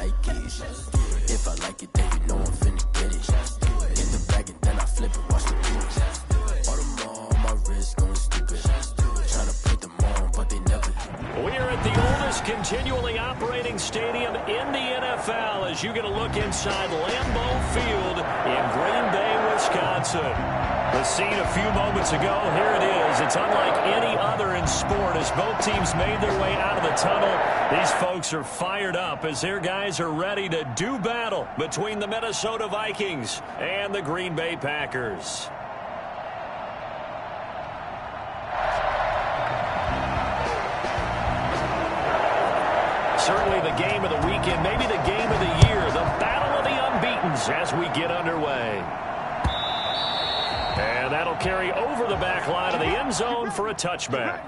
like it. If I like it, then you know I'm finna get it. Get the bag and then I flip it, watch the bitch. All my wrist going stupid. Tryna put them on, but they never. We're at the oldest continually operating stadium in the NFL as you get a look inside Lambeau Field in Green Bay, Wisconsin. The scene a few moments ago, here it is. It's unlike any other in sport as both teams made their way out of the tunnel. These folks are fired up as their guys are ready to do battle between the Minnesota Vikings and the Green Bay Packers. Certainly the game of the weekend, maybe the game of the year, the battle of the unbeatens as we get underway. And that'll carry over the back line of the end zone for a touchback.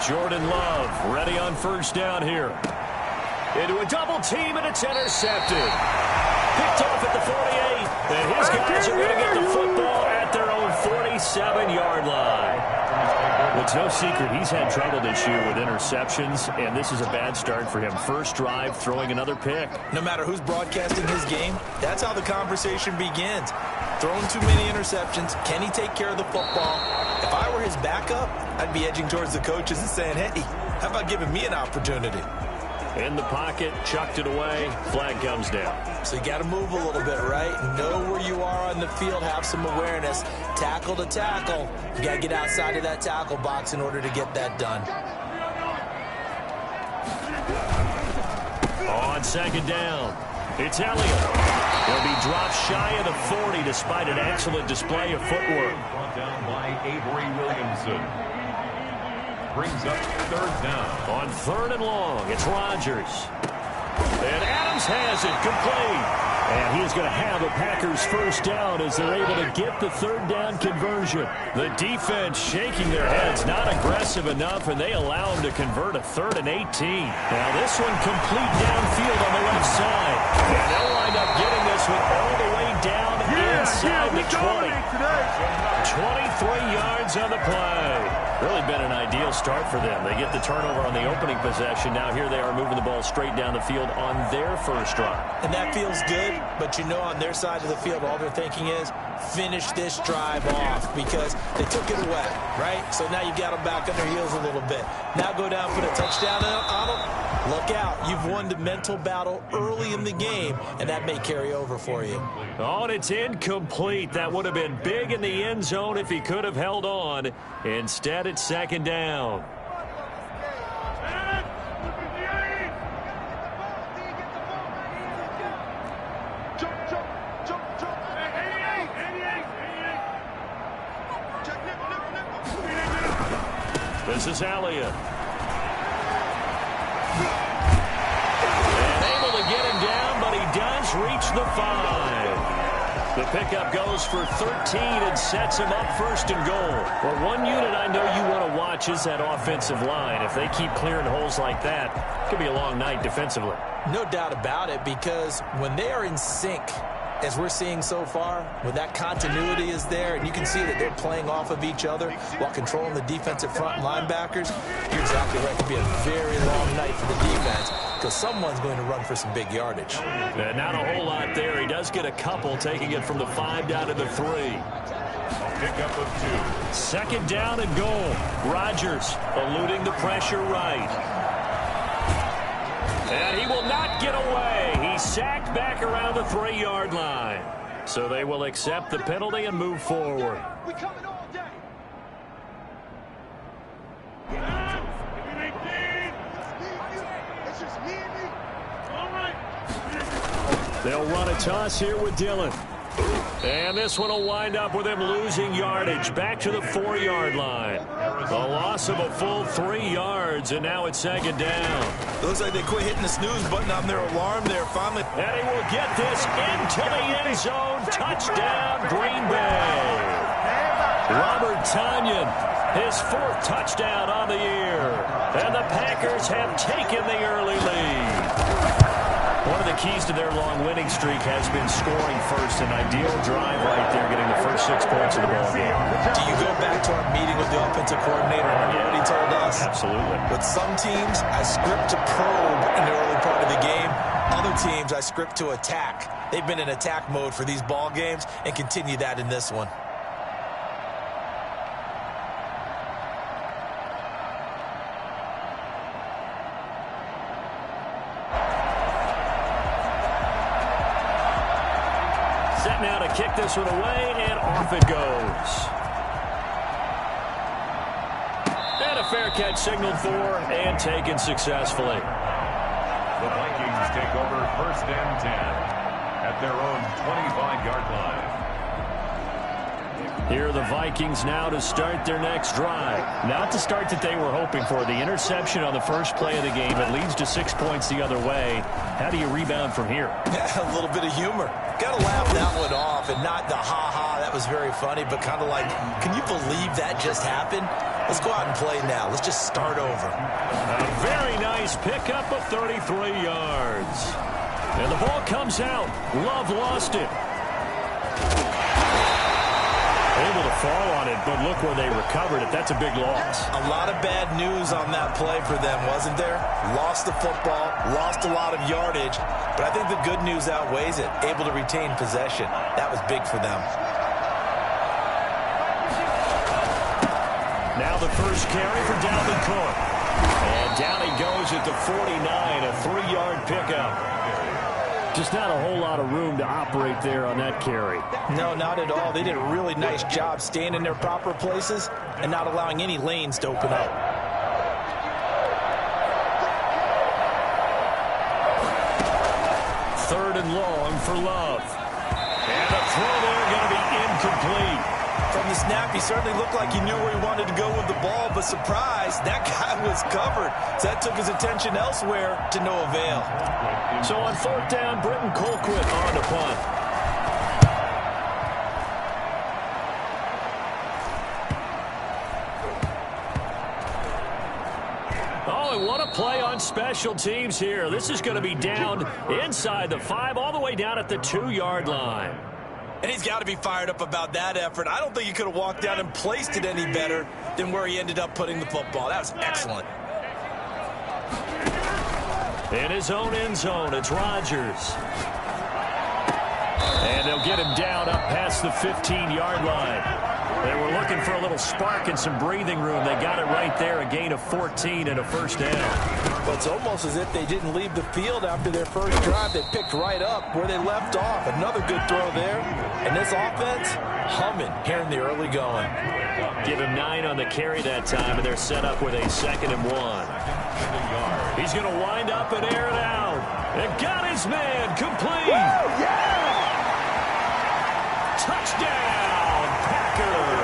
Jordan Love ready on first down here. Into a double team, and it's intercepted. Picked off at the 48, and his guys are going to get the football at their own 47-yard line. It's no secret he's had trouble this year with interceptions, and this is a bad start for him. First drive, throwing another pick. No matter who's broadcasting his game, that's how the conversation begins. Throwing too many interceptions. Can he take care of the football? If I were his backup, I'd be edging towards the coaches and saying, hey, how about giving me an opportunity? In the pocket, chucked it away, flag comes down. So you got to move a little bit, right? Know where you are on the field, have some awareness. Tackle to tackle. You got to get outside of that tackle box in order to get that done. On second down, it's Elliott. He'll be dropped shy of the 40 despite an excellent display of footwork. Brought down by Avery Williamson. Brings up third down. On third and long, it's Rodgers. And Adams has it complete. And he is going to have a Packers first down as they're able to get the third down conversion. The defense shaking their heads, not aggressive enough, and they allow him to convert a 3rd and 18. Now this one complete downfield on the left side. And they'll wind up getting this one all the way down inside the 20. 23 yards on the play. Really been an ideal start for them. They get the turnover on the opening possession. Now here they are moving the ball straight down the field on their first drive. And that feels good, but you know on their side of the field, all they're thinking is finish this drive off because they took it away, right? So now you got them back on their heels a little bit. Now go down, put a touchdown on them. Look out. You've won the mental battle early in the game, and that may carry over for you. Oh, and it's incomplete. That would have been big in the end zone if he could have held on. Instead, it's second down. This is Elliott. And able to get him down, but he does reach the 5. The pickup goes for 13 and sets him up first and goal. Well, one unit I know you want to watch is that offensive line. If they keep clearing holes like that, it could be a long night defensively. No doubt about it, because when they are in sync, as we're seeing so far, when that continuity is there, and you can see that they're playing off of each other while controlling the defensive front linebackers, you're exactly right. It could be a very long night for the defense because someone's going to run for some big yardage. Not a whole lot there. He does get a couple, taking it from the 5 down to the 3. Pickup of 2. Second down and goal. Rodgers eluding the pressure right. And he will not get away. He's sacked back around the 3-yard line. So they will accept the penalty and move forward. We coming all day. They'll run a toss here with Dillon. And this one will wind up with him losing yardage back to the 4-yard line. A loss of a full 3 yards, and now it's second down. It looks like they quit hitting the snooze button on their alarm there finally. And he will get this into the end zone. Touchdown, Green Bay. Robert Tonyan, his 4th touchdown on the year. And the Packers have taken the early lead. One of the keys to their long winning streak has been scoring first. An ideal drive right there, getting the first 6 points of the ball game. Do you go back to our meeting with the offensive coordinator? Remember what he told us? Absolutely. With some teams, I script to probe in the early part of the game. Other teams, I script to attack. They've been in attack mode for these ball games and continue that in this one. Set now to kick this one away, and off it goes. And a fair catch signaled for and taken successfully. The Vikings take over 1st and 10 at their own 25-yard line. Here are the Vikings now to start their next drive. Not the start that they were hoping for. The interception on the first play of the game. It leads to 6 points the other way. How do you rebound from here? A little bit of humor. Got to laugh that one off, and not the ha-ha, that was very funny, but kind of like, can you believe that just happened? Let's go out and play now. Let's just start over. A very nice pickup of 33 yards. And the ball comes out. Love lost it. Able to fall on it, but look where they recovered it. That's a big loss. A lot of bad news on that play for them, wasn't there? Lost the football, lost a lot of yardage, but I think the good news outweighs it. Able to retain possession. That was big for them. Now the first carry for Dalvin Cook. And down he goes at the 49, a 3-yard pickup. Just not a whole lot of room to operate there on that carry. No, not at all. They did a really nice job staying in their proper places and not allowing any lanes to open up. Third and long for Love. And a throw there going to be incomplete. From the snap, he certainly looked like he knew where he wanted to go with the ball, but surprise, that guy was covered. So that took his attention elsewhere to no avail. So on 4th down, Britton Colquitt on to punt. Oh, and what a play on special teams here. This is going to be down inside the 5, all the way down at the 2-yard line. And he's got to be fired up about that effort. I don't think he could have walked down and placed it any better than where he ended up putting the football. That was excellent. In his own end zone, it's Rodgers. And they'll get him down up past the 15-yard line. They were looking for a little spark and some breathing room. They got it right there, a gain of 14 and a first down. But it's almost as if they didn't leave the field after their first drive. They picked right up where they left off. Another good throw there. And this offense, humming here in the early going. Give him 9 on the carry that time, and they're set up with a 2nd and 1. He's going to wind up and air it out. And got his man complete. Woo, yeah! Touchdown, Packers.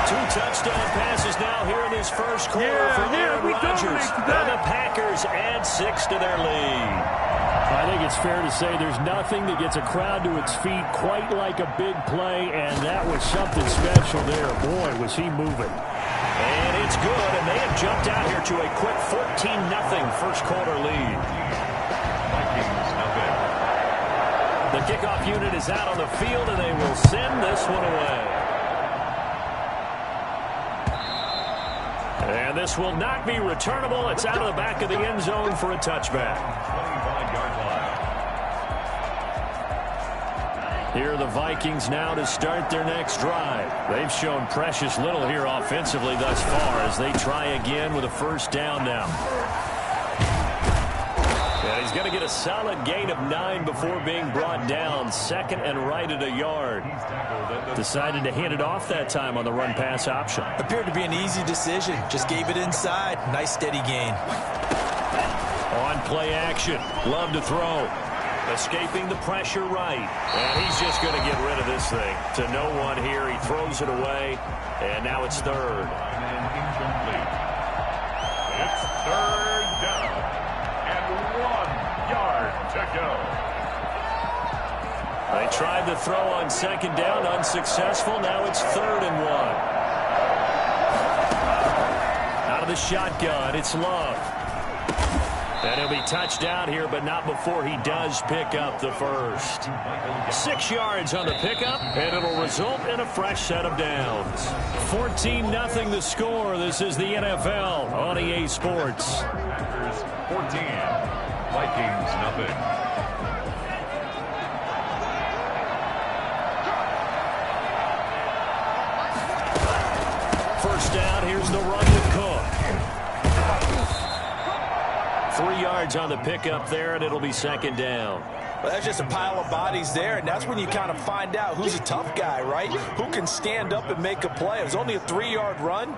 2 touchdown passes now here in this first quarter for Aaron Rodgers. And the Packers add 6 to their lead. I think it's fair to say there's nothing that gets a crowd to its feet quite like a big play, and that was something special there. Boy, was he moving. And it's good, and they have jumped out here to a quick 14-0 first quarter lead. The kickoff unit is out on the field, and they will send this one away. And this will not be returnable. It's out of the back of the end zone for a touchback. 25-yard line. Here are the Vikings now to start their next drive. They've shown precious little here offensively thus far as they try again with a first down now. And he's going to get a solid gain of 9 before being brought down. 2nd and right at a yard. Decided to hand it off that time on the run-pass option. Appeared to be an easy decision. Just gave it inside. Nice steady gain. On play action. Love to throw. Escaping the pressure right. And he's just going to get rid of this thing. To no one here. He throws it away. And now it's 3rd. It's 3rd down. And 1 yard to go. They tried the throw on second down, unsuccessful. Now it's 3rd and 1. Out of the shotgun, it's Love. And he'll be touched down here, but not before he does pick up the first. 6 yards on the pickup, and it'll result in a fresh set of downs. 14-0 the score. This is the NFL on EA Sports. 14, Vikings nothing. First down, here's the run with Cook. 3 yards on the pickup there, and it'll be 2nd down. Well, that's just a pile of bodies there, and that's when you kind of find out who's a tough guy, right? Who can stand up and make a play. It was only a 3-yard run,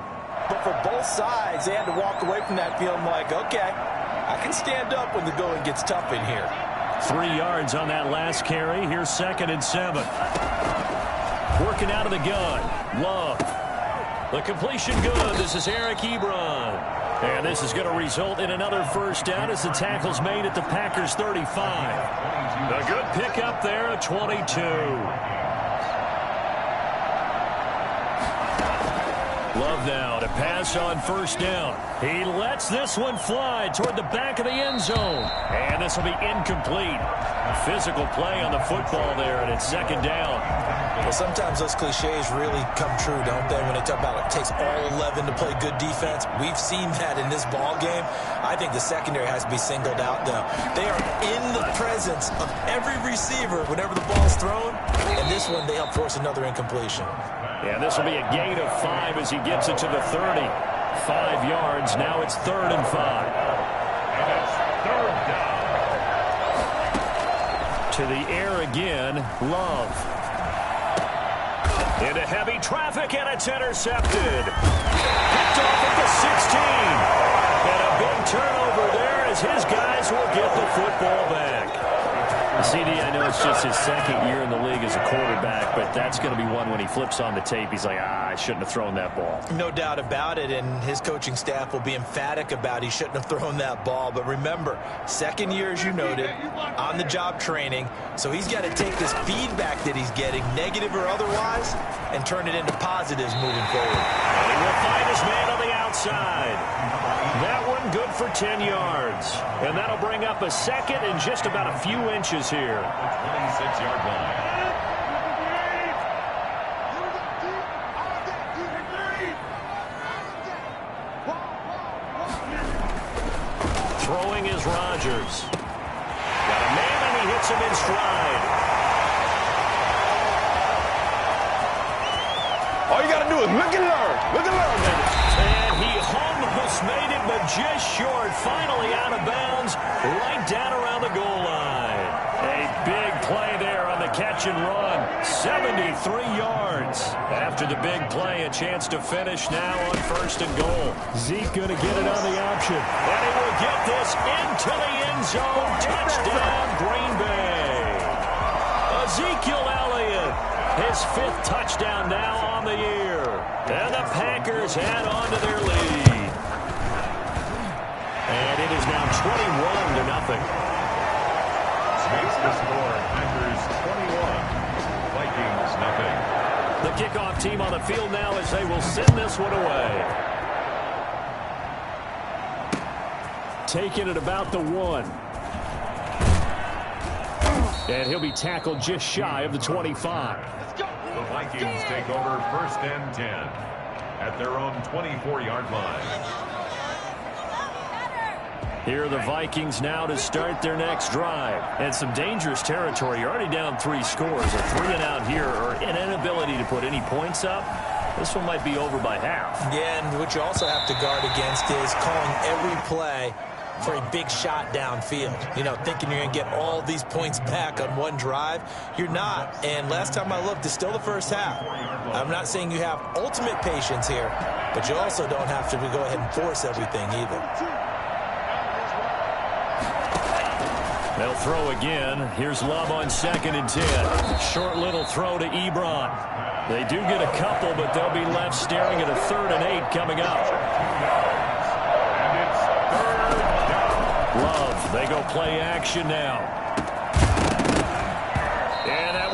but for both sides, they had to walk away from that feeling like, okay, I can stand up when the going gets tough in here. 3 yards on that last carry. Here's 2nd and 7. Working out of the gun. Love. The completion good. This is Eric Ebron. And this is going to result in another first down as the tackle's made at the Packers' 35. A good pickup there at 22. Love now to pass on first down. He lets this one fly toward the back of the end zone. And this will be incomplete. Physical play on the football there, and it's 2nd down. Well, sometimes those cliches really come true, don't they, when they talk about it takes all 11 to play good defense. We've seen that in this ball game. I think the secondary has to be singled out, though. They are in the presence of every receiver whenever the ball's thrown, and this one they help force another incompletion. Yeah, this will be a gain of 5 as he gets it to the 30. 5 yards. Now it's 3rd and 5. And it's 3rd down. To the air again, Love. Into heavy traffic, and it's intercepted. Picked off at the 16. And a big turnover there as his guys will get the football back. CD, I know it's just his 2nd year in the league as a quarterback, but that's going to be one when he flips on the tape. He's like, I shouldn't have thrown that ball. No doubt about it, and his coaching staff will be emphatic about he shouldn't have thrown that ball. But remember, 2nd year, as you noted, on-the-job training, so he's got to take this feedback that he's getting, negative or otherwise, and turn it into positives moving forward. And he will find his man on the outside. That one good for 10 yards. And that'll bring up a 2nd and just about a few inches here. 26-yard line. Throwing is Rodgers. Got a man, and he hits him in stride. All you got to do is look and learn. Look and learn, baby. And he almost made it, but just short. Finally out of bounds, right down around the goal line. A big play there on the catch and run. 73 yards. After the big play, a chance to finish now on 1st and goal. Zeke going to get it on the option. And he will get this into the end zone. Touchdown, Green Bay. Ezekiel Elliott, his 5th touchdown now on the year. And the Packers add on to their lead. And it is now 21-0. Makes the score. Packers 21, Vikings nothing. The kickoff team on the field now as they will send this one away. Taking it about the 1. And he'll be tackled just shy of the 25. The Vikings take over 1st and 10 at their own 24-yard line. Here are the Vikings now to start their next drive. And some dangerous territory. You're already down 3 scores. A 3-and-out here, or an inability to put any points up. This one might be over by half. Yeah, and what you also have to guard against is calling every play for a big shot downfield. You know, thinking you're going to get all these points back on one drive. You're not. And last time I looked, it's still the first half. I'm not saying you have ultimate patience here, but you also don't have to go ahead and force everything either. They'll throw again. Here's Love on 2nd and 10. Short little throw to Ebron. They do get a couple, but they'll be left staring at a 3rd and 8 coming up. And it's 3rd down. Love, they go play action now. And that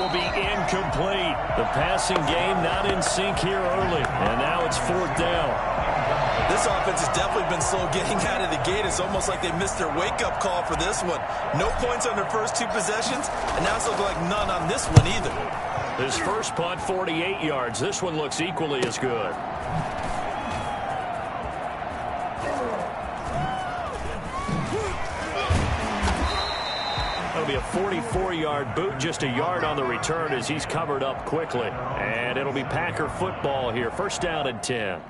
incomplete. The passing game not in sync here early. And now it's 4th down. This offense has definitely been slow getting out of the gate. It's almost like they missed their wake-up call for this one. No points on their first 2 possessions, and now it's looking like none on this one either. His first punt, 48 yards. This one looks equally as good. That'll be a 44-yard boot, just a yard on the return as he's covered up quickly. And it'll be Packer football here. 1st down and 10.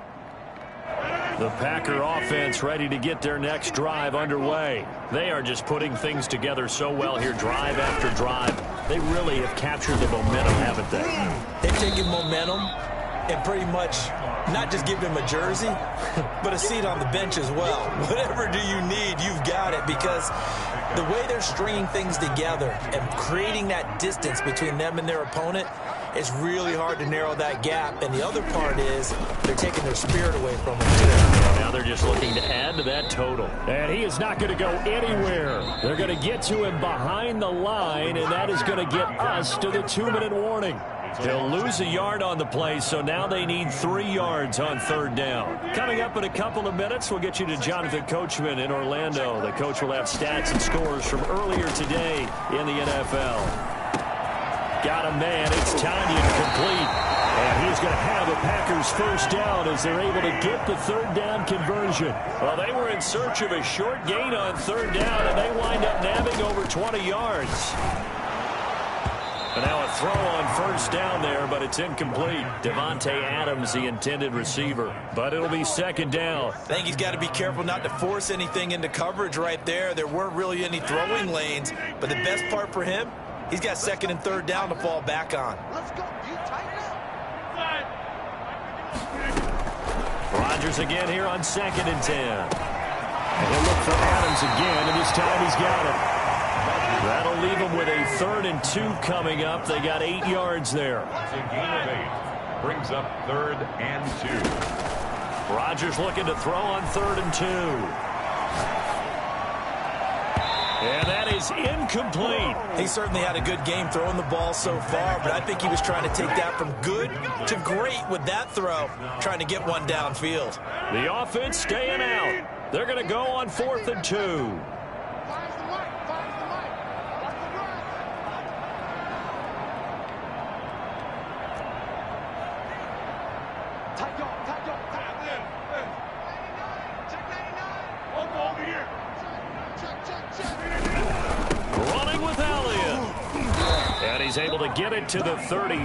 The Packer offense ready to get their next drive underway. They are just putting things together so well here, drive after drive. They really have captured the momentum, haven't they? They've taken momentum and pretty much not just give them a jersey, but a seat on the bench as well. Whatever do you need, you've got it, because the way they're stringing things together and creating that distance between them and their opponent, it's really hard to narrow that gap. And the other part is they're taking their spirit away from them, too. Now they're just looking to add to that total. And he is not going to go anywhere. They're going to get to him behind the line, and that is going to get us to the 2-minute warning. He'll lose a yard on the play, so now they need 3 yards on 3rd down. Coming up in a couple of minutes, we'll get you to Jonathan Coachman in Orlando. The coach will have stats and scores from earlier today in the NFL. Got a man. It's Tanya complete. And he's going to have the Packers 1st down as they're able to get the 3rd down conversion. Well, they were in search of a short gain on 3rd down, and they wind up nabbing over 20 yards. And now a throw on 1st down there, but it's incomplete. Devontae Adams, the intended receiver. But it'll be 2nd down. I think he's got to be careful not to force anything into coverage right there. There weren't really any throwing lanes. But the best part for him, he's got 2nd and 3rd down to fall back on. Let's go. You tighten up. Rodgers again here on 2nd and 10. And he'll look for Adams again, and this time he's got it. That'll leave them with a 3rd and 2 coming up. They got 8 yards there. It's a gain of 8. Brings up 3rd and 2. Rodgers looking to throw on 3rd and 2. And that is incomplete. He certainly had a good game throwing the ball so far, but I think he was trying to take that from good to great with that throw, trying to get one downfield. The offense staying out. They're going to go on 4th and 2. He's able to get it to the 33.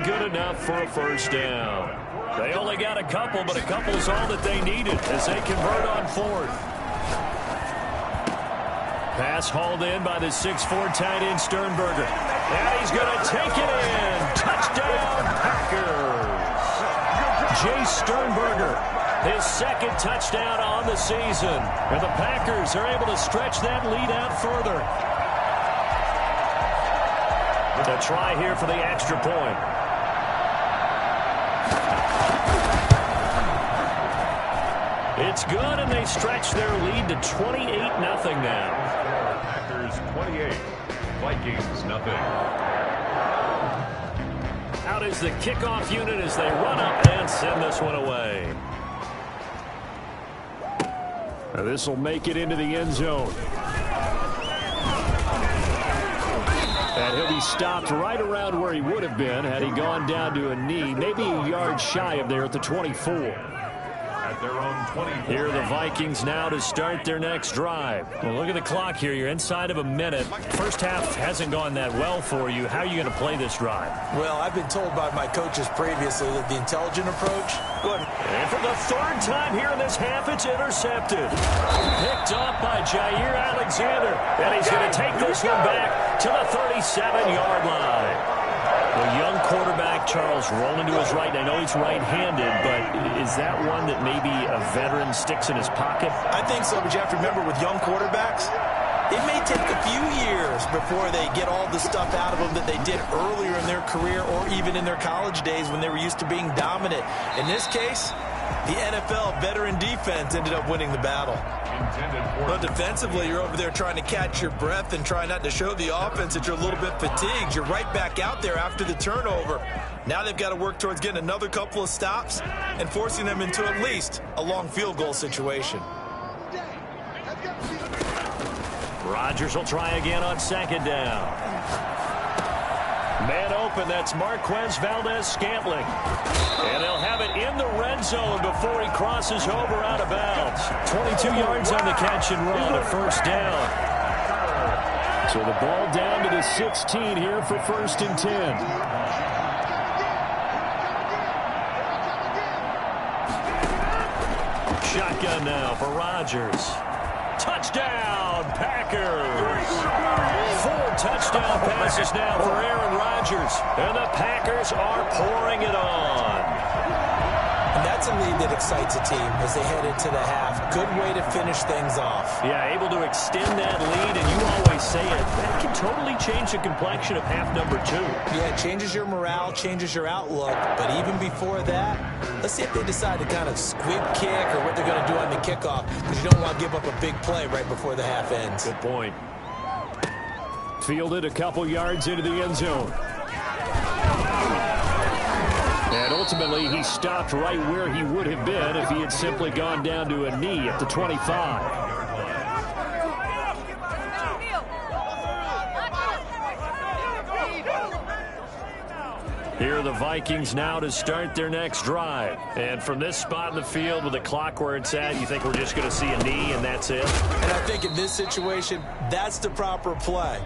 Good enough for a 1st down. They only got a couple, but a couple's all that they needed as they convert on 4th. Pass hauled in by the 6'4" tight end Sternberger. And he's going to take it in. Touchdown, Packers. Jay Sternberger, his 2nd touchdown on the season. And the Packers are able to stretch that lead out further. A try here for the extra point. It's good, and they stretch their lead to 28-0 now. Packers 28, Vikings nothing. Out is the kickoff unit as they run up and send this one away. Now this will make it into the end zone. And he'll be stopped right around where he would have been had he gone down to a knee, maybe a yard shy of there at the 24. At their own 24. Here are the Vikings now to start their next drive. Well, look at the clock here. You're inside of a minute. First half hasn't gone that well for you. How are you going to play this drive? Well, I've been told by my coaches previously that the intelligent approach. Go ahead. And for the 3rd time here in this half, it's intercepted. Picked off by Jair Alexander. And he's going to take this one back to the 37-yard line. The young quarterback, Charles, rolling to his right. I know he's right-handed, but is that one that maybe a veteran sticks in his pocket? I think so, but you have to remember with young quarterbacks, it may take a few years before they get all the stuff out of them that they did earlier in their career or even in their college days when they were used to being dominant. In this case, The NFL veteran defense ended up winning the battle. But defensively, you're over there trying to catch your breath and try not to show the offense that you're a little bit fatigued. You're right back out there after the turnover. Now they've got to work towards getting another couple of stops and forcing them into at least a long field goal situation. Rodgers will try again on second down. Man open, that's Marquez Valdez-Scantling. And they'll have it in the red zone before he crosses over out of bounds. 22 yards on the catch and run, a first down. So the ball down to the 16 here for 1st and 10. Shotgun now for Rodgers. Touchdown, Packers. 4 touchdown passes now for Aaron Rodgers. And the Packers are pouring it on. And that's a lead that excites a team as they head into the half. Good way to finish things off. Yeah, able to extend that lead, and you always say it. That can totally change the complexion of half number 2. Yeah, it changes your morale, changes your outlook. But even before that, let's see if they decide to kind of squib kick or what they're going to do on the kickoff, because you don't want to give up a big play right before the half ends. Good point. Fielded a couple yards into the end zone. And ultimately, he stopped right where he would have been if he had simply gone down to a knee at the 25. Here are the Vikings now to start their next drive. And from this spot in the field with the clock where it's at, you think we're just going to see a knee and that's it? And I think in this situation, that's the proper play.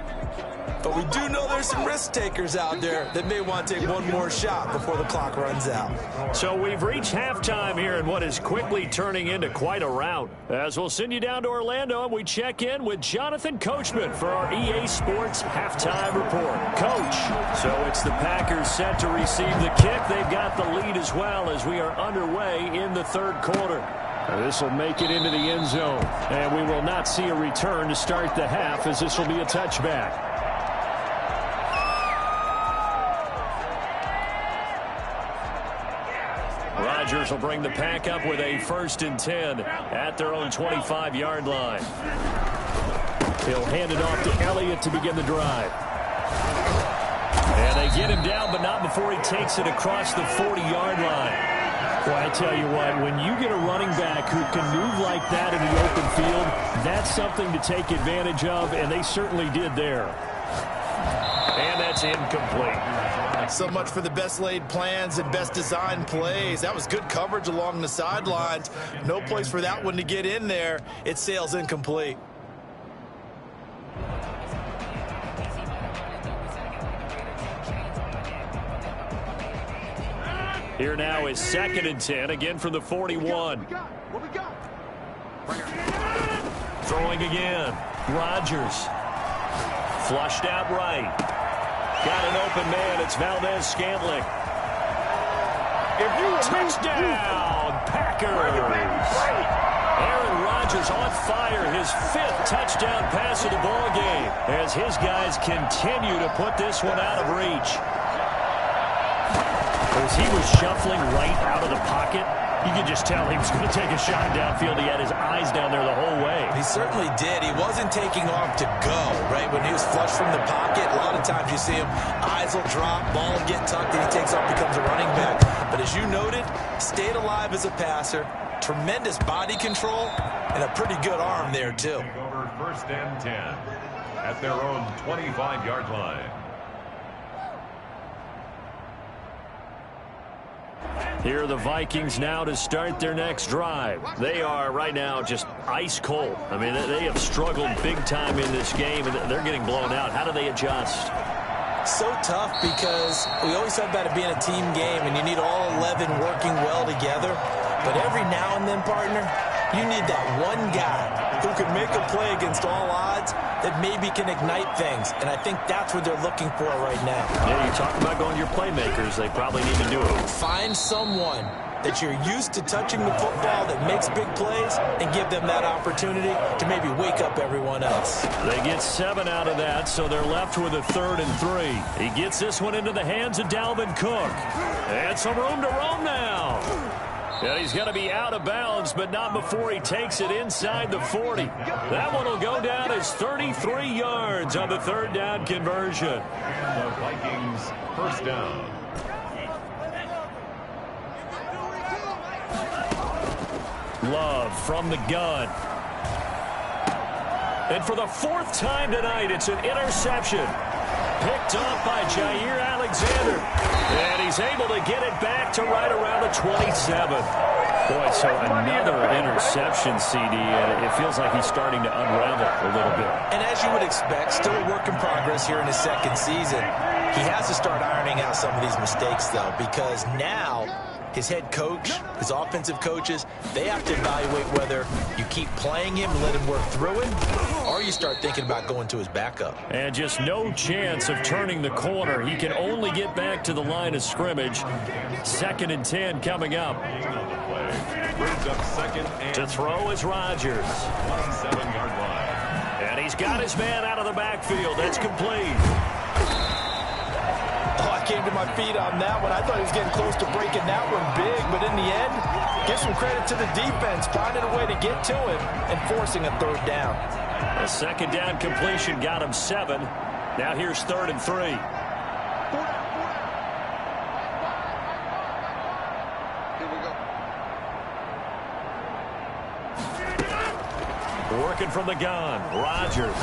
But we do know there's some risk takers out there that may want to take one more shot before the clock runs out. So we've reached halftime here in what is quickly turning into quite a rout. As we'll send you down to Orlando and we check in with Jonathan Coachman for our EA Sports Halftime Report. Coach, so it's the Packers set to receive the kick. They've got the lead as well as we are underway in the 3rd quarter. This will make it into the end zone. And we will not see a return to start the half as this will be a touchback. Rodgers will bring the pack up with a 1st and 10 at their own 25-yard line. He'll hand it off to Elliott to begin the drive. And they get him down, but not before he takes it across the 40-yard line. Well, I tell you what, when you get a running back who can move like that in the open field, that's something to take advantage of, and they certainly did there. And that's incomplete. So much for the best laid plans and best designed plays. That was good coverage along the sidelines. No place for that one to get in there. It sails incomplete. Here now is 2nd and 10, again from the 41. Throwing again. Rodgers. Flushed out right. Got an open man. It's Valdez-Scantling. Touchdown, Packers. Aaron Rodgers on fire. His 5th touchdown pass of the ball game as his guys continue to put this one out of reach. As he was shuffling right out of the pocket, you could just tell he was going to take a shot downfield. He had his eyes down there the whole way. He certainly did. He wasn't taking off to go, right? When he was flush from the pocket, a lot of times you see him, eyes will drop, ball will get tucked, and he takes off, becomes a running back. But as you noted, stayed alive as a passer, tremendous body control, and a pretty good arm there, too. Over 1st and 10 at their own 25-yard line. Here are the Vikings now to start their next drive. They are right now just ice cold. I mean, they have struggled big time in this game, and they're getting blown out. How do they adjust? So tough because we always talk about it being a team game, and you need all 11 working well together. But every now and then, partner, you need that one guy who can make a play against all odds that maybe can ignite things. And I think that's what they're looking for right now. Yeah, you're talking about going to your playmakers. They probably need to do it. Find someone that you're used to touching the football that makes big plays and give them that opportunity to maybe wake up everyone else. They get 7 out of that, so they're left with a 3rd and 3. He gets this one into the hands of Dalvin Cook. And some room to roam now. And he's going to be out of bounds, but not before he takes it inside the 40. That one will go down as 33 yards on the third down conversion. And the Vikings first down. Love from the gun. And for the fourth time tonight, it's an interception. Picked up by Jair Alexander. And he's able to get it back to right around the 27. Boy, so another interception, CD. It feels like he's starting to unravel a little bit. And as you would expect, still a work in progress here in his second season. He has to start ironing out some of these mistakes, though, because now his head coach, his offensive coaches, they have to evaluate whether you keep playing him and let him work through it, or you start thinking about going to his backup. And just no chance of turning the corner. He can only get back to the line of scrimmage. 2nd and 10 coming up. Brings up 2nd and to throw is Rodgers. 27-yard line. And he's got his man out of the backfield. That's complete. I came to my feet on that one. I thought he was getting close to breaking that one big, but in the end, give some credit to the defense, finding a way to get to him and forcing a third down. A 2nd down completion got him 7. Now here's 3rd and 3. Here we go. Working from the gun, Rodgers.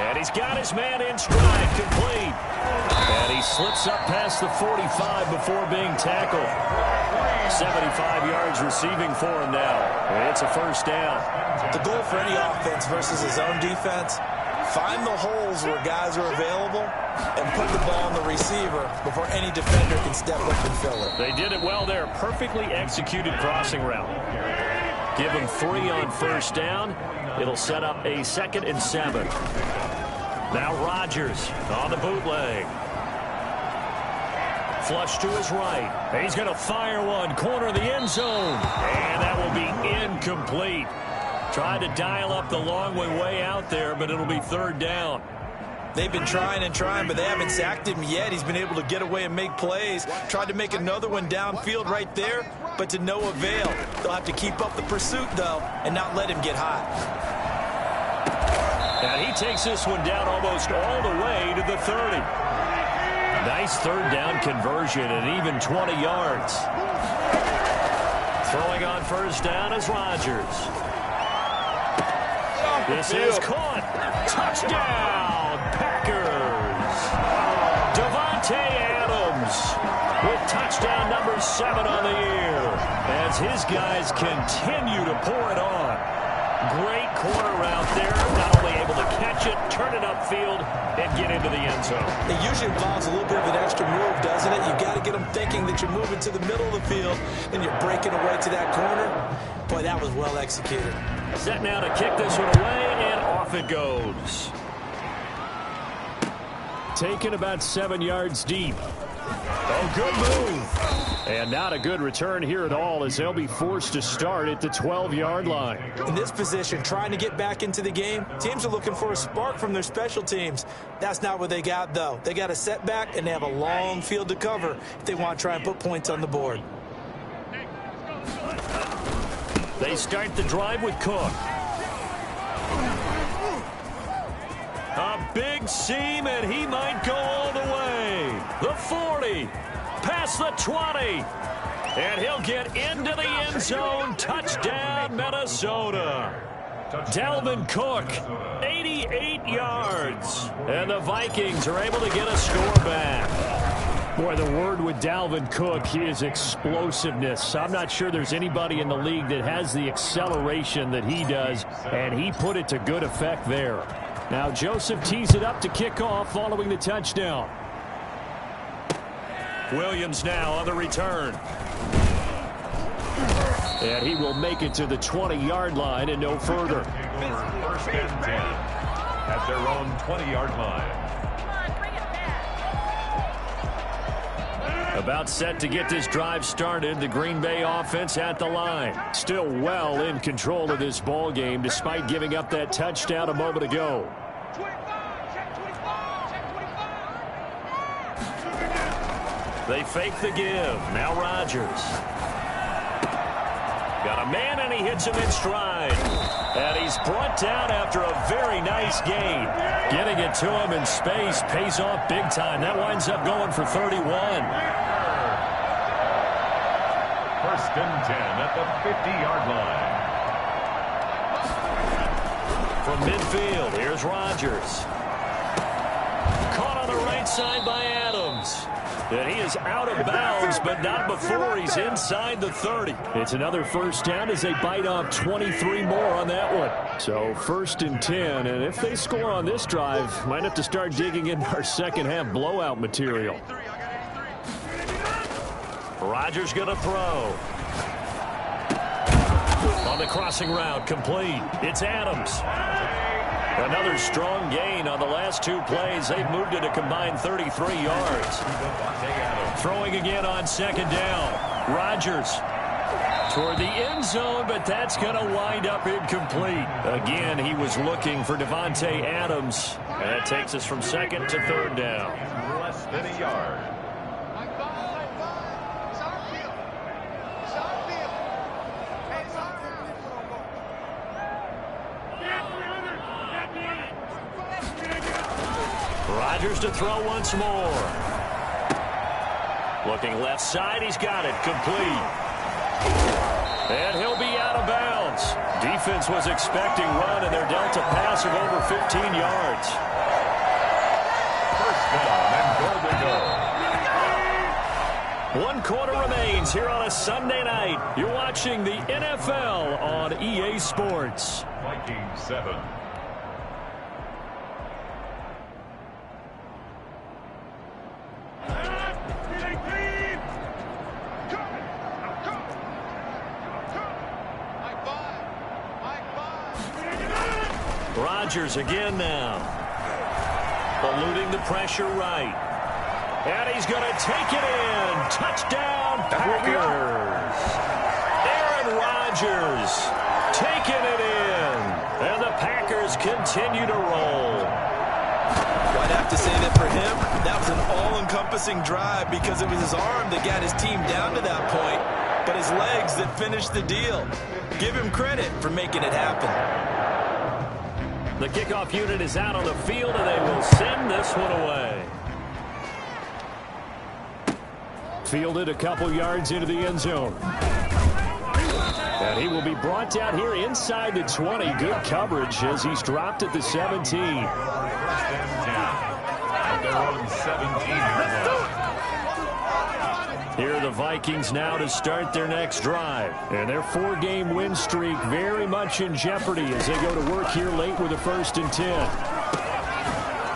And he's got his man in stride, complete. And he slips up past the 45 before being tackled. 75 yards receiving for him now. And it's a first down. The goal for any offense versus his own defense, find the holes where guys are available and put the ball on the receiver before any defender can step up and fill it. They did it well there. Perfectly executed crossing route. Give him 3 on first down. It'll set up a 2nd and 7. Now Rodgers on the bootleg. Flush to his right. He's going to fire one. Corner of the end zone. And that will be incomplete. Tried to dial up the long way out there, but it'll be 3rd down. They've been trying and trying, but they haven't sacked him yet. He's been able to get away and make plays. Tried to make another one downfield right there, but to no avail. They'll have to keep up the pursuit, though, and not let him get hot. And he takes this one down almost all the way to the 30. Nice 3rd down conversion and even 20 yards. Throwing on first down is Rodgers. This is caught. Touchdown, Packers. Davante Adams with touchdown number 7 on the year as his guys continue to pour it on. Great corner route there. Not only able to catch it, turn it upfield, and get into the end zone. It usually involves a little bit of an extra move, doesn't it? You've got to get them thinking that you're moving to the middle of the field, and you're breaking away to that corner. Boy, that was well executed. Set now to kick this one away, and off it goes. Taken about 7 yards deep. Oh, good move. And not a good return here at all as they'll be forced to start at the 12-yard line. In this position, trying to get back into the game, teams are looking for a spark from their special teams. That's not what they got, though. They got a setback, and they have a long field to cover if they want to try and put points on the board. They start the drive with Cook. A big seam, and he might go all the way. The 40, past the 20, and he'll get into the end zone. Touchdown, Minnesota. Dalvin Cook, 88 yards, and the Vikings are able to get a score back. Boy, the word with Dalvin Cook is explosiveness. I'm not sure there's anybody in the league that has the acceleration that he does, and he put it to good effect there. Now Joseph tees it up to kick off following the touchdown. Williams now on the return. And he will make it to the 20-yard line and no further. First and 10 at their own 20-yard line. About set to get this drive started, the Green Bay offense at the line. Still well in control of this ball game despite giving up that touchdown a moment ago. They fake the give. Now Rodgers. Got a man, and he hits him in stride. And he's brought down after a very nice gain. Getting it to him in space pays off big time. That winds up going for 31. First and 10 at the 50-yard line. From midfield, here's Rodgers. Caught on the right side by Adams. And he is out of bounds, but not before he's inside the 30. It's another first down as they bite off 23 more on that one. So first and 10, and if they score on this drive, might have to start digging into our second half blowout material. Rodgers going to throw. On the crossing route, complete. It's Adams. Another strong gain on the last two plays. They've moved it a combined 33 yards. Throwing again on second down. Rodgers toward the end zone, but that's going to wind up incomplete. Again, he was looking for Devontae Adams. And that takes us from second to third down. Less than a yard. Rodgers to throw once more. Looking left side, he's got it. Complete. And he'll be out of bounds. Defense was expecting run, and they're dealt a pass of over 15 yards. First down and goal to go. 1 quarter remains here on a Sunday night. You're watching the NFL on EA Sports. Vikings 7. Rodgers again now. Eluding the pressure right. And he's going to take it in. Touchdown, Packers. Aaron Rodgers taking it in. And the Packers continue to roll. I'd have to say that for him, that was an all-encompassing drive because it was his arm that got his team down to that point, but his legs that finished the deal. Give him credit for making it happen. The kickoff unit is out on the field, and they will send this one away. Fielded a couple yards into the end zone. And he will be brought down here inside the 20. Good coverage as he's dropped at the 17. Their own 17-yard line. Here are the Vikings now to start their next drive. And their 4-game win streak very much in jeopardy as they go to work here late with a 1st and 10.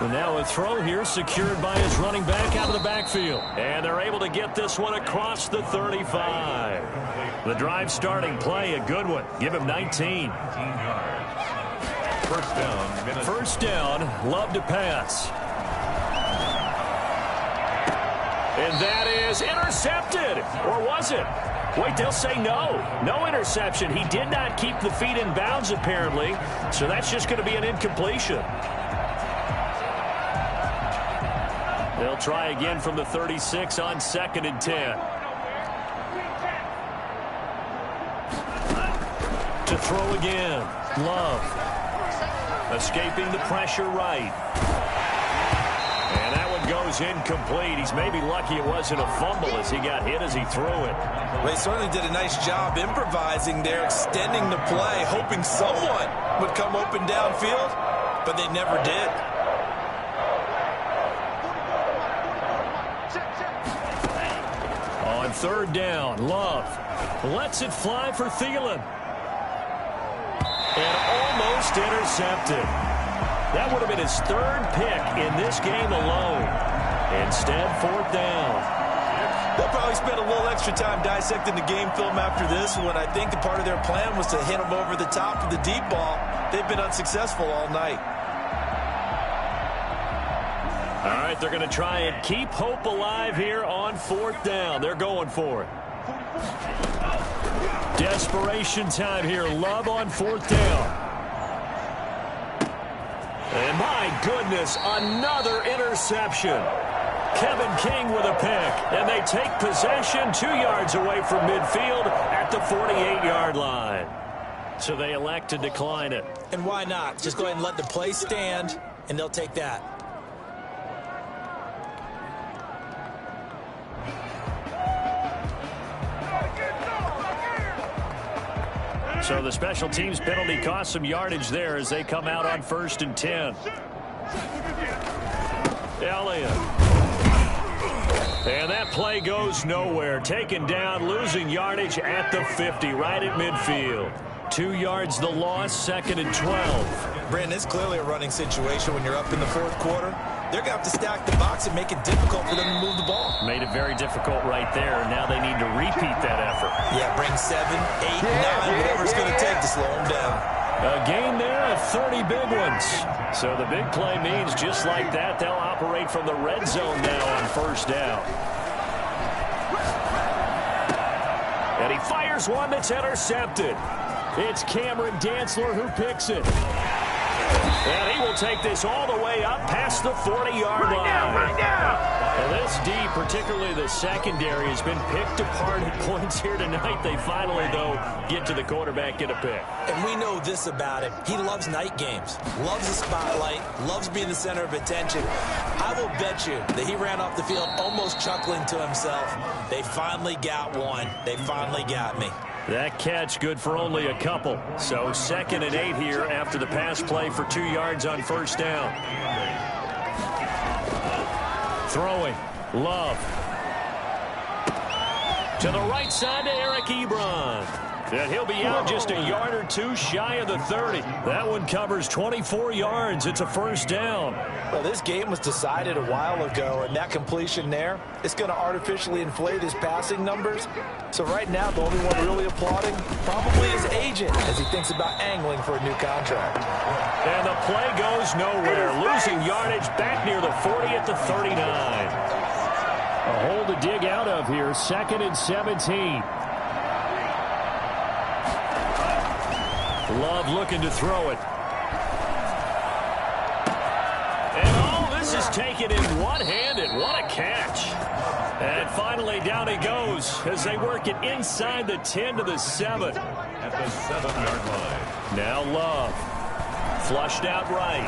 And now a throw here secured by his running back out of the backfield. And they're able to get this one across the 35. The drive starting play, a good one. Give him 19. First down. First down, love to pass. And that is intercepted. Or was it? Wait, they'll say no. No interception. He did not keep the feet in bounds, apparently. So that's just going to be an incompletion. They'll try again from the 36 on 2nd and 10. To throw again. Love. Escaping the pressure right. And that one goes incomplete. He's maybe lucky it wasn't a fumble as he got hit as he threw it. Well, he certainly did a nice job improvising there, extending the play, hoping someone would come open downfield, but they never did. On 3rd down, Love lets it fly for Thielen. And almost intercepted. That would have been his 3rd pick in this game alone. Instead, 4th down. They'll probably spend a little extra time dissecting the game film after this one. I think the part of their plan was to hit him over the top of the deep ball. They've been unsuccessful all night. All right, they're going to try and keep hope alive here on 4th down. They're going for it. Desperation time here. Love on 4th down. And my goodness, another interception. Kevin King with a pick. And they take possession 2 yards away from midfield at the 48-yard line. So they elect to decline it. And why not? Just go ahead and let the play stand, and they'll take that. So the special teams penalty cost some yardage there as they come out on 1st and 10. Elliott. And that play goes nowhere. Taken down, losing yardage at the 50, right at midfield. 2 yards the loss, 2nd and 12. Brandon, it's clearly a running situation when you're up in the 4th quarter. They're going to have to stack the box and make it difficult for them to move the ball. Made it very difficult right there. Now they need to repeat that effort. Yeah, bring 7, 8, 9, whatever it's going to take to slow them down. A gain there of 30 big ones. So the big play means just like that, they'll operate from the red zone now on 1st down. And he fires one that's intercepted. It's Cameron Dantzler who picks it. And he will take this all the way up past the 40-yard line. Right now. And this D, particularly the secondary, has been picked apart at points here tonight. They finally, though, get to the quarterback, get a pick. And we know this about him. He loves night games, loves the spotlight, loves being the center of attention. I will bet you that he ran off the field almost chuckling to himself. They finally got one. They finally got me. That catch good for only a couple. So 2nd and 8 here after the pass play for 2 yards on 1st down. Throwing. Love. To the right side to Eric Ebron. And he'll be out just a yard or 2 shy of the 30. That one covers 24 yards. It's a 1st down. Well, this game was decided a while ago, and that completion there, it's going to artificially inflate his passing numbers. So right now, the only one really applauding probably his agent as he thinks about angling for a new contract. And the play goes nowhere. Losing yardage back near the 40 at the 39. A hole to dig out of here. 2nd and 17. Love looking to throw it. And oh, this is taken in one-handed. What a catch. And finally down he goes as they work it inside the 10 to the 7. At the 7-yard line. Now Love. Flushed out right.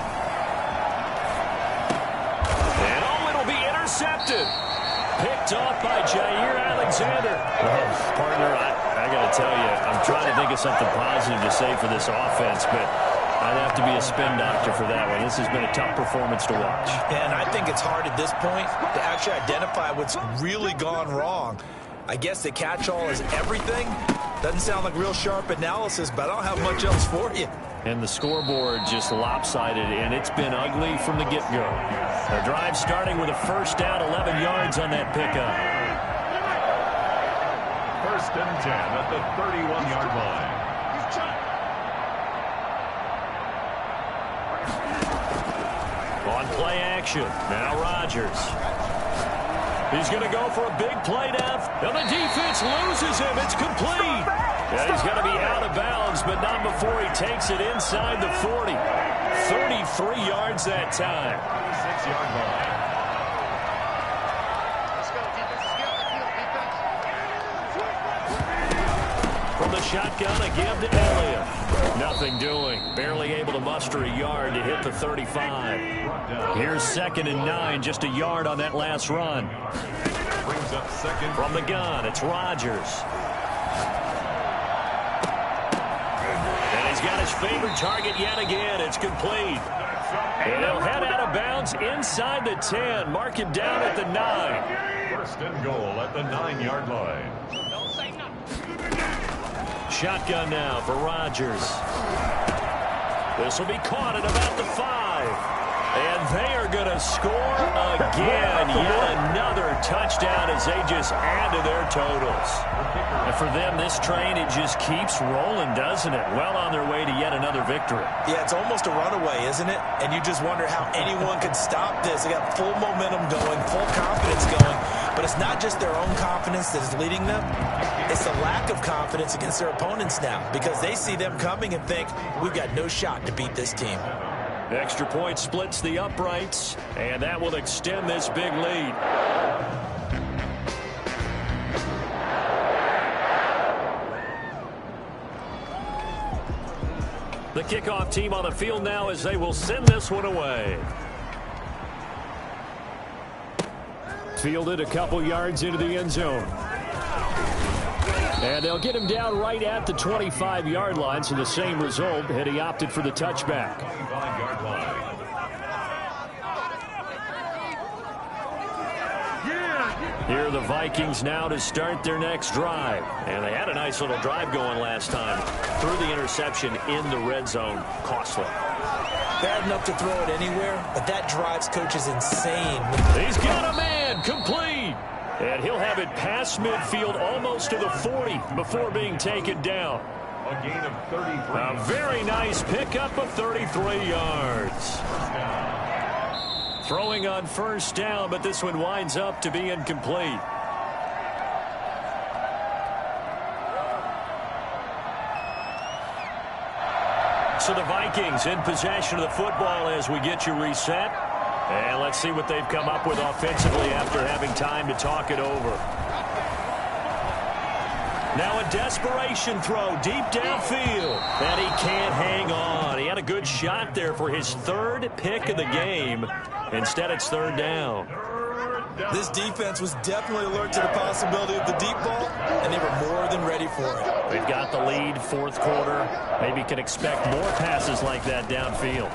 And oh, it'll be intercepted. Picked off by Jair Alexander. Oh, partner, I got to tell you, I'm trying to think of something positive to say for this offense, but I'd have to be a spin doctor for that one. This has been a tough performance to watch. And I think it's hard at this point to actually identify what's really gone wrong. I guess the catch-all is everything. Doesn't sound like real sharp analysis, but I don't have much else for you. And the scoreboard just lopsided, and it's been ugly from the get-go. The drive starting with a 1st down, 11 yards on that pickup. 1st and 10 at the 31-yard line. On play action, now Rodgers. He's going to go for a big play down, and the defense loses him. It's complete. And he's going to be out of bounds, but not before he takes it inside the 40. 33 yards that time. 6-yard line. Let's go, defense. Let's get on the field, defense. From the shotgun, a give to Elliott. Nothing doing. Barely able to muster a yard to hit the 35. Here's 2nd and 9, just a yard on that last run. Brings up 2nd. From the gun, it's Rodgers. And he's got his favorite target yet again. It's complete. And he'll head out of bounds inside the 10. Mark him down at the 9. 1st and goal at the 9-yard line. Shotgun now for Rodgers. This will be caught at about the 5. And they are going to score again. Yet another touchdown as they just add to their totals. And for them, this train, it just keeps rolling, doesn't it? Well on their way to yet another victory. Yeah, it's almost a runaway, isn't it? And you just wonder how anyone could stop this. They got full momentum going, full confidence going. But it's not just their own confidence that is leading them. It's the lack of confidence against their opponents now because they see them coming and think, we've got no shot to beat this team. Extra point splits the uprights, and that will extend this big lead. The kickoff team on the field now as they will send this one away. Fielded a couple yards into the end zone. And they'll get him down right at the 25-yard line, so the same result, and he opted for the touchback. Here are the Vikings now to start their next drive. And they had a nice little drive going last time. Threw the interception in the red zone. Costly. Bad enough to throw it anywhere, but that drives coaches insane. He's got a man. Complete. And he'll have it past midfield almost to the 40 before being taken down. A gain of 33. A very nice pickup of 33 yards. Throwing on first down, but this one winds up to be incomplete. So the Vikings in possession of the football as we get you reset. And let's see what they've come up with offensively after having time to talk it over. Now a desperation throw deep downfield. And he can't hang on. He had a good shot there for his third pick of the game. Instead, it's third down. This defense was definitely alert to the possibility of the deep ball, and they were more than ready for it. They've got the lead, fourth quarter. Maybe can expect more passes like that downfield.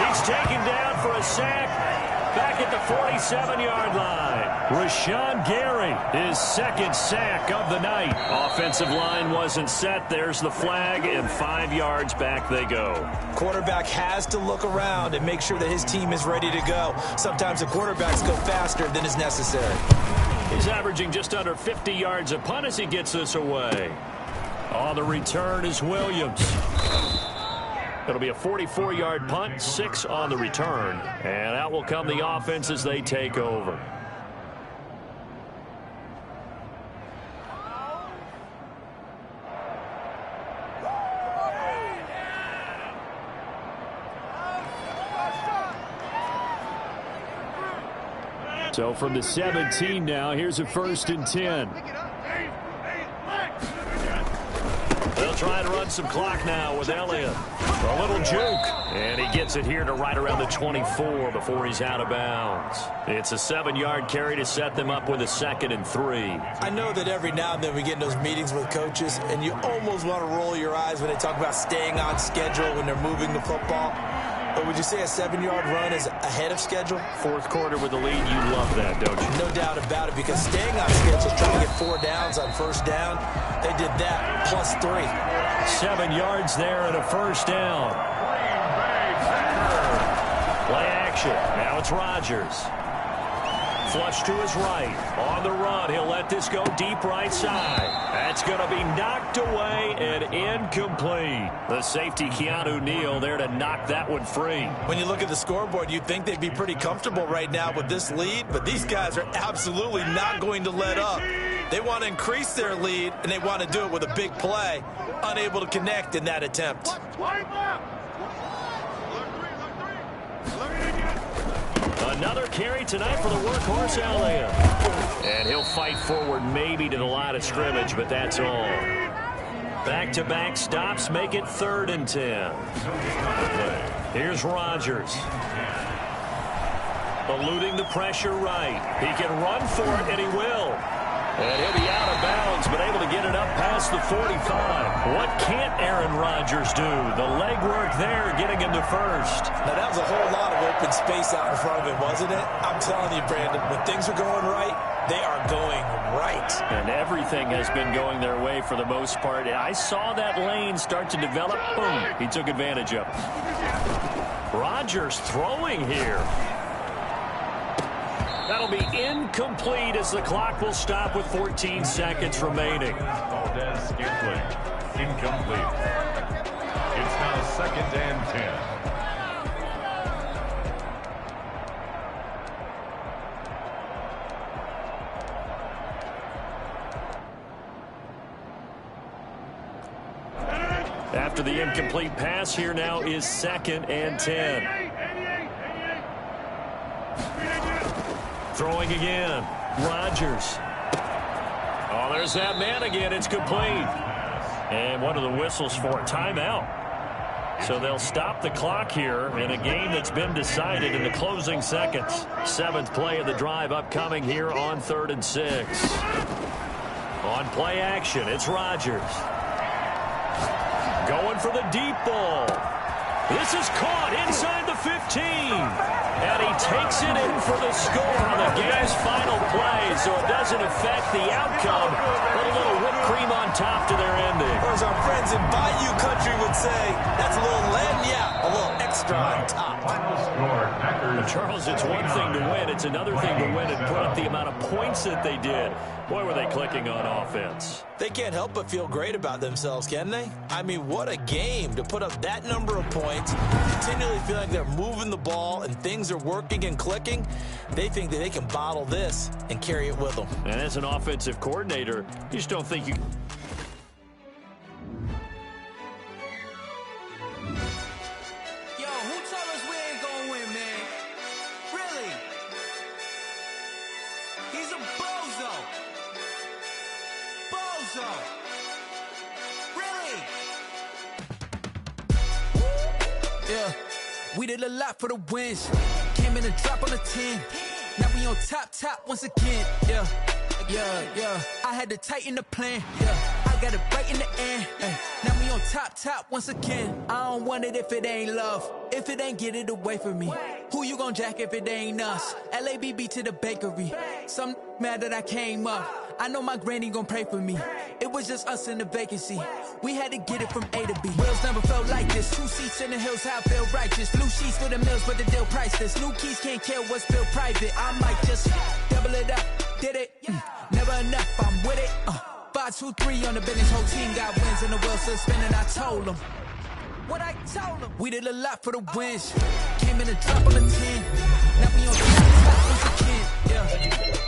He's taken down for a sack back at the 47-yard line. Rashawn Gary, his second sack of the night. Offensive line wasn't set. There's the flag, and 5 yards back they go. Quarterback has to look around and make sure that his team is ready to go. Sometimes the quarterbacks go faster than is necessary. He's averaging just under 50 yards a punt as he gets this away. On the return is Williams. It'll be a 44-yard punt, 6 on the return. And out will come the offense as they take over. So from the 17 now, here's a 1st and 10. They'll try to run some clock now with Elliott. A little juke. And he gets it here to right around the 24 before he's out of bounds. It's a 7-yard carry to set them up with a 2nd and 3. I know that every now and then we get in those meetings with coaches, and you almost want to roll your eyes when they talk about staying on schedule when they're moving the football. But would you say a 7-yard run is ahead of schedule? Fourth quarter with the lead, you love that, don't you? No doubt about it, because staying on schedule is trying to get 4 downs on first down. They did that plus 3. 7 yards there and a 1st down. Play action. Now it's Rodgers. Flush to his right. On the run, he'll let this go deep right side. That's going to be knocked away and incomplete. The safety, Keanu Neal, there to knock that one free. When you look at the scoreboard, you'd think they'd be pretty comfortable right now with this lead, but these guys are absolutely not going to let up. They want to increase their lead, and they want to do it with a big play. Unable to connect in that attempt. Another carry tonight for the workhorse, Elliott. And he'll fight forward maybe to the line of scrimmage, but that's all. Back-to-back stops make it 3rd and 10. Here's Rodgers. Eluding the pressure right. He can run for it, and he will. And he'll be out of bounds, but able to get it up past the 45. What can't Aaron Rodgers do? The legwork there getting him to first. Now, that was a whole lot of open space out in front of him, wasn't it? I'm telling you, Brandon, when things are going right, they are going right. And everything has been going their way for the most part. I saw that lane start to develop. Boom. He took advantage of it. Rodgers throwing here. That'll be incomplete as the clock will stop with 14 seconds remaining. Valdez incomplete. It's now 2nd and 10. After the incomplete pass, here now is 2nd and 10. Throwing again. Rodgers. Oh, there's that man again. It's complete. And one of the whistles for a timeout. So they'll stop the clock here in a game that's been decided in the closing seconds. 7th play of the drive upcoming here on 3rd and 6. On play action, it's Rodgers. Going for the deep ball. This is caught inside the 15. And he takes it in for the score on the game's final play, so it doesn't affect the outcome. Put a little whipped cream on top to their ending. Or as our friends in Bayou Country would say, that's a little lagniappe, a little extra on top. Final score, Packers. Charles, it's one thing to win. It's another thing to win and put up the amount of points that they did. Boy, were they clicking on offense. They can't help but feel great about themselves, can they? I mean, what a game to put up that number of points, continually feeling they're moving the ball and things are working and clicking. They think that they can bottle this and carry it with them. And as an offensive coordinator, you just don't think you... Yo, who told us we ain't gonna win, man? Really? He's a bozo. Bozo. Really? Yeah, we did a lot for the wins. Came in and dropped on the 10. Now we on top once again. Yeah. I had to tighten the plan. Yeah, I got it right in the end. Now we on top once again. I don't want it if it ain't love. If it ain't, get it away from me. Who you gon' jack if it ain't us? LABB to the bakery. Some mad that I came up. I know my granny gon' pray for me. It was just us in the vacancy. We had to get it from A to B. Wheels never felt like this. 2 seats in the hills, how I feel righteous. Blue sheets for the mills, but the deal priceless. New keys can't kill what's still private. I might just double it up. Did it? Never enough, I'm with it. 5, 2, 3 on the business. Whole team got wins and the wheels still spinning. I told them what I told them. We did a lot for the wins. Came in and dropped on the 10. Now we on top once again. Yeah.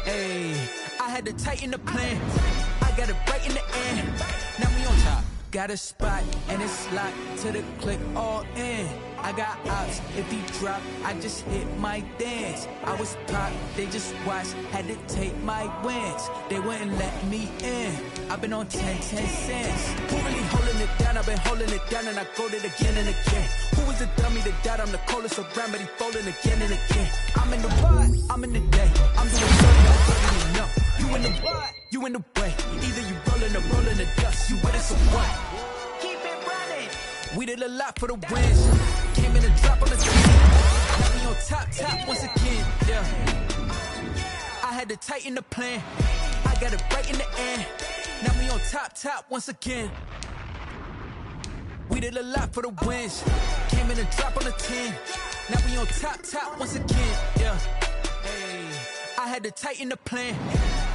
Hey, I had to tighten the plan. I got it right in the end. Now we on top. Got a spot and it's locked to the click all in. I got ops, if he drop, I just hit my dance. I was pop, they just watched, had to take my wins. They wouldn't let me in. I've been on 10 cents. Who really holding it down? I've been holding it down and I go it again and again. Who was the dummy that died? I'm the coldest around, but he folding again and again. I'm in the ride, I'm in the day. I'm doing something I don't even know. You in the ride, you in the way. Either you rolling the dust. You with us or what? Keep it running. We did a lot for the wins. Came in and dropped on the 10. Now we on top once again. Yeah. I had to tighten the plan. I got it right in the end. Now we on top once again. We did a lot for the wins. Came in and dropped on the 10. Now we on top once again. Yeah. Hey, I had to tighten the plan.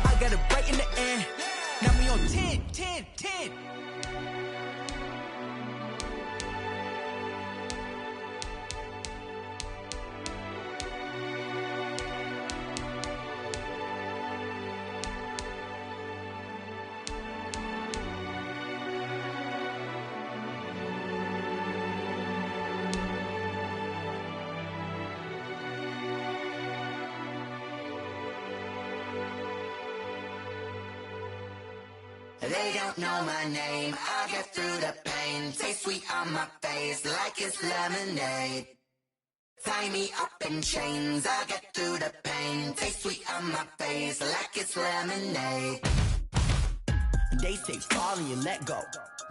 I got it right in the end. Now we on 10. They don't know my name, I get through the pain. Taste sweet on my face like it's lemonade. Tie me up in chains, I get through the pain. Taste sweet on my face like it's lemonade. They say fall and you let go,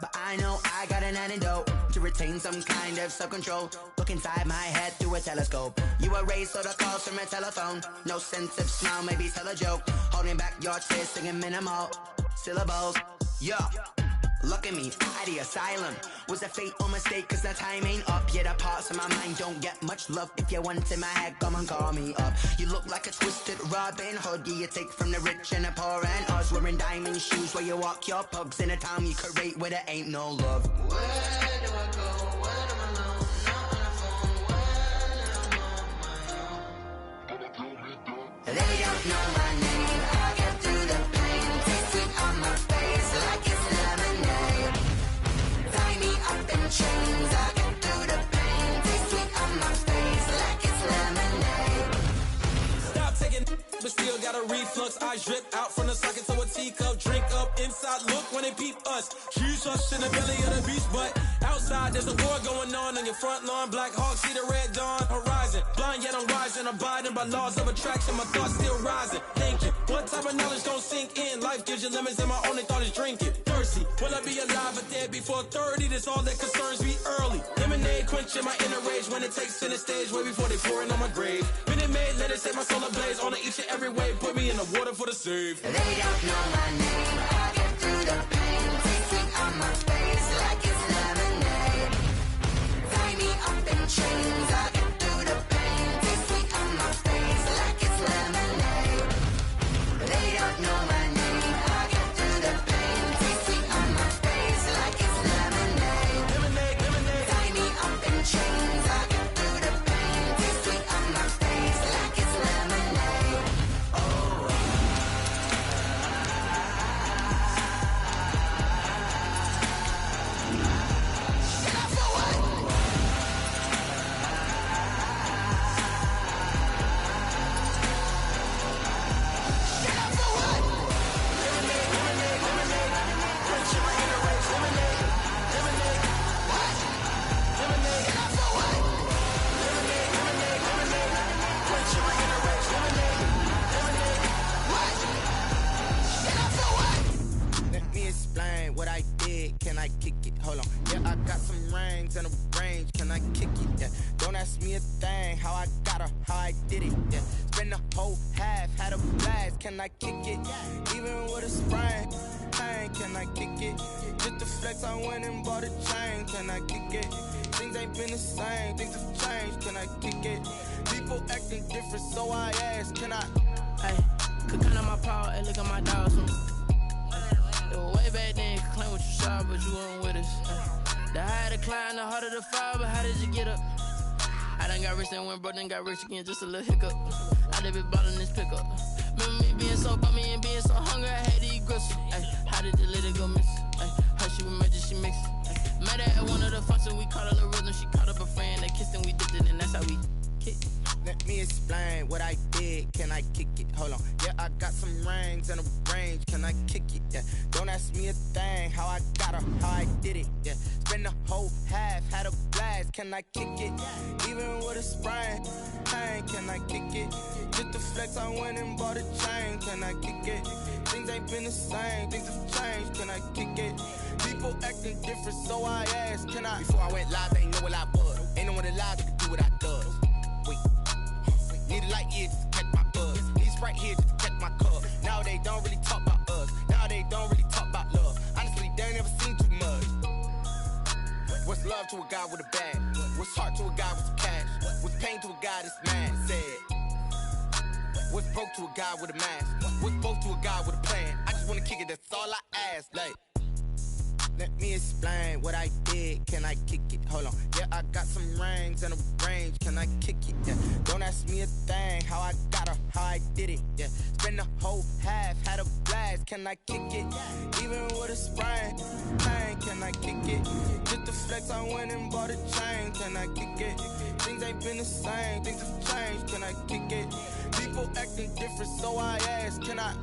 but I know I got an antidote to retain some kind of self-control. Look inside my head through a telescope. You erase all the calls from a telephone. No sense of smile, maybe tell a joke. Holding back your tears, singing minimal syllables. Yeah, look at me, at the asylum. Was a fate or mistake, cause the time ain't up. Yet the parts of my mind don't get much love. If you want in my head, come and call me up. You look like a twisted Robin Hood. Yeah, you take from the rich and the poor and us. Wearing diamond shoes where you walk your pugs in a town you create where there ain't no love. Where do I go? When I'm alone, not on the phone. When I'm on my own. They don't know my name, I get through the pain. Taste sweet on my face like it's lemonade. Tie me up in chains. but still got a reflux. I drip out from the socket to a teacup. Drink up inside, look when they peep us. Choose us in the belly of the beast, but outside there's a war going on your front lawn. Black Hawk, see the red dawn horizon. Blind yet I'm rising, abiding by laws of attraction. My thoughts still rising, thinking. What type of knowledge don't sink in? Life gives you limits and my only thought is drinking. Thirsty, will I be alive or dead before 30? That's all that concerns me early. Lemonade quenching my inner rage when it takes center stage way before they pouring on my grave. Minute Maid, let it set my soul ablaze. On each and every way, put me in the water for the save. They don't know my name, I get through the pain. Taste sweet on my face like it's lemonade. Tie me up in chains, I get through the pain. Taste sweet on my face like it's lemonade. They don't know my name, I get through the pain. Taste sweet on my face like it's lemonade. Lemonade, lemonade. Tie me up in chains, I get through the pain. Taste sweet on my face like it's lemonade. Let me explain what I did. Can I kick it? Hold on. Yeah, I got some rings and a range. Can I kick it? Yeah. Don't ask me a thing. How I got her, how I did it. Yeah. Spend the whole half, had a blast. Can I kick it? Even with a sprain. Hey, can I kick it? Just the flex, I went and bought a chain. Can I kick it? Things ain't been the same. Things have changed. Can I kick it? People acting different, so I ask. Can I? Hey, could count on my power and look at my dogs. It was way back then, you could claim what you saw, but you weren't with us. The higher the climb, the harder the fall, but how did you get up? I done got rich and went broke, then got rich again, just a little hiccup. I done been ballin' this pickup. Remember me being so bummy and being so hungry, I had to eat gristle. Ay, how did the lady go miss? Ay, how she was magic, she mixed. Met her at one of the functions, we caught a little rhythm, she caught up a friend, they kissed and we dipped it, and that's how we kicked. Let me explain what I did. Can I kick it? Hold on. Yeah, I got some rings and a range. Can I kick it? Yeah. Don't ask me a thing. How I got her, how I did it. Yeah. Spend the whole half, had a blast. Can I kick it? Even with a sprain. Hey, can I kick it? Just the flex, I went and bought a chain. Can I kick it? Things ain't been the same. Things have changed. Can I kick it? People acting different, so I asked. Can I? Before I went live, they ain't know what I was. Ain't no one alive that could do what I does. Wait. Need a light here just to catch my buzz. Need Sprite here just to catch my cup. Now they don't really talk about us. Now they don't really talk about love. Honestly, they ain't never seen too much. What's love to a guy with a bag? What's heart to a guy with some cash? What's pain to a guy that's mad? Said. What's broke to a guy with a mask? What's both to a guy with a plan? I just wanna kick it, that's all I ask. Like, let me explain what I did. Can I kick it? Hold on. Yeah, I got some rings and a range. Can I kick it? Yeah. Don't ask me a thing. How I got her, how I did it. Yeah. Spend the whole half, had a blast. Can I kick it? Even with a sprain. Hey, can I kick it? Just the flex, I went and bought a chain. Can I kick it? Things ain't been the same. Things have changed. Can I kick it? People acting different, so I ask. Can I?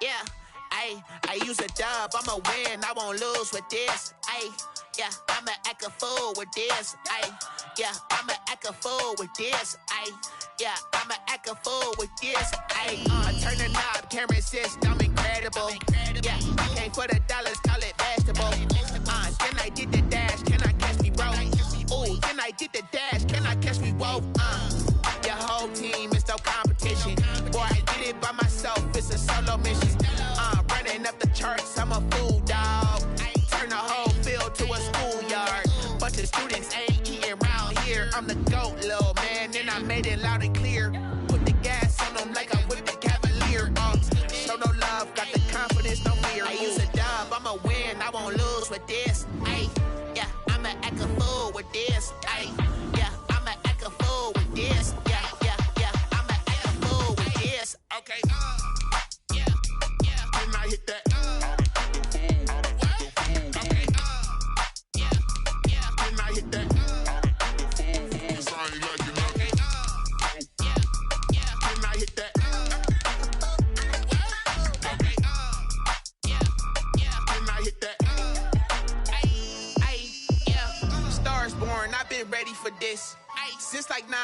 Yeah, I use a dub, I'ma win, I won't lose with this. Yeah, I'ma act a fool with this. Yeah, I'ma act a fool with this. Yeah, I'ma act a fool with this. Turn the knob, camera assist, I'm incredible. Yeah, came for the dollars, call it vegetable. Then I did the dash, can I catch me, bro? Ooh, then I did the dash, can I catch me, whoa? Your whole team is no competition. Boy, I did it by myself, it's a solo mission. Running up the charts, I'm a fool, dog. Turn the whole field to a schoolyard. Bunch of students ain't eating around here. I'm the GOAT, little man, and I made it loud and clear. Put the gas on them like I whipped the Cavalier. Show no love, got the confidence, no fear. I use a dub, I'ma win, I won't lose with this. Yeah, I'ma act a fool with this. Yeah, I'ma act a fool with this. Yeah, I'ma act a fool with this. Okay, yeah, can I hit that? Okay, yeah, can I hit that? Cause I ain't like it. Okay, yeah, can I hit that? Okay, yeah, can I hit that? Yeah, Stars born, I've been ready for this since like 9.